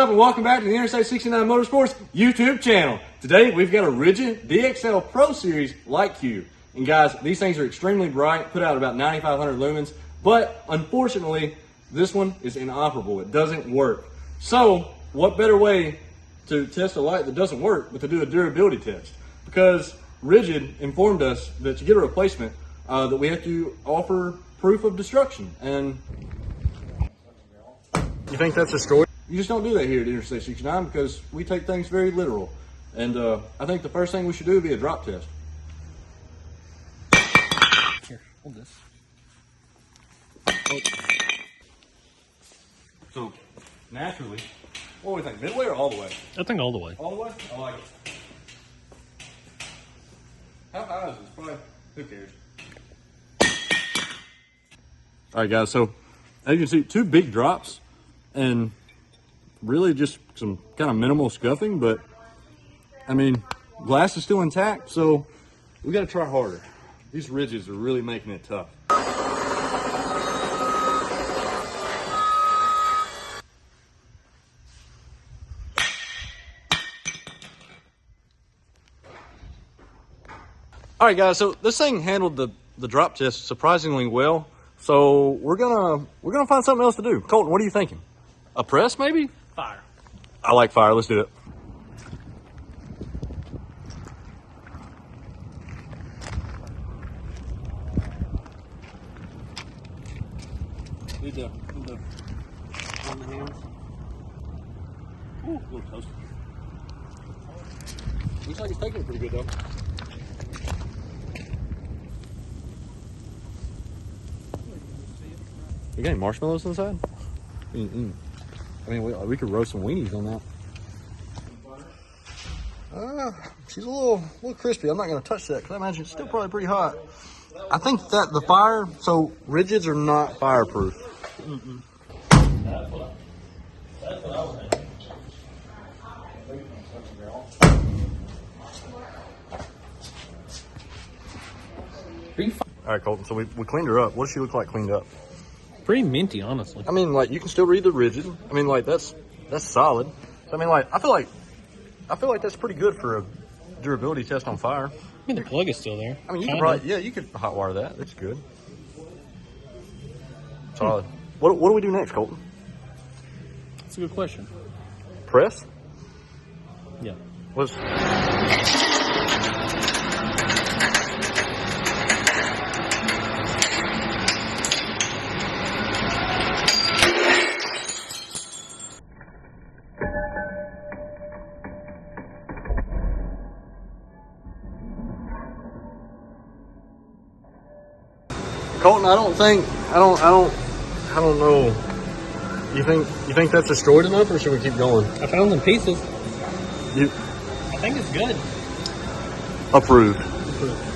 up and welcome back to the Interstate 69 Motorsports YouTube channel. Today we've got a rigid DXL Pro Series light cube. And guys, these things are extremely bright, put out about 9,500 lumens, but unfortunately this one is inoperable. It doesn't work. So what better way to test a light that doesn't work but to do a durability test? Because Rigid informed us that to get a replacement that we have to offer proof of destruction. And you think that's a story? You just don't do that here at Interstate 69 because we take things very literal. And I think the first thing we should do would be a drop test. Here, hold this. So, naturally, what do we think, midway or all the way? I think all the way. All the way? I like it. How high is this? Probably, who cares? All right, guys, so as you can see, two big drops and really just some kind of minimal scuffing, but I mean, glass is still intact, so we got to try harder. These ridges are really making it tough. All right, guys, so this thing handled the drop test surprisingly well. So we're gonna find something else to do. Colton, what are you thinking? A press, maybe? Fire. I like fire. Let's do it. Need the on the hands. Ooh, a little toasty. Looks like it's taking it pretty good though. You got any marshmallows inside? I mean, we could roast some weenies on that. She's a little crispy. I'm not going to touch that because I imagine it's still probably pretty hot. I think that the fire, so rigids are not fireproof. Mm-mm. That's what I was thinking. All right, Colton, so we cleaned her up. What does she look like cleaned up? Pretty minty, honestly. I mean, like, you can still read the rigid. I mean, like, that's solid. I mean, like, I feel like that's pretty good for a durability test on fire. I mean, the plug is still there. I mean, you could probably, yeah, you could hot wire that. That's good. Solid. What do we do next, Colton? That's a good question. Press? Yeah. Let's... Colton, I don't know. You think that's destroyed enough, or should we keep going? I found them pieces. I think it's good. Approved. Approved.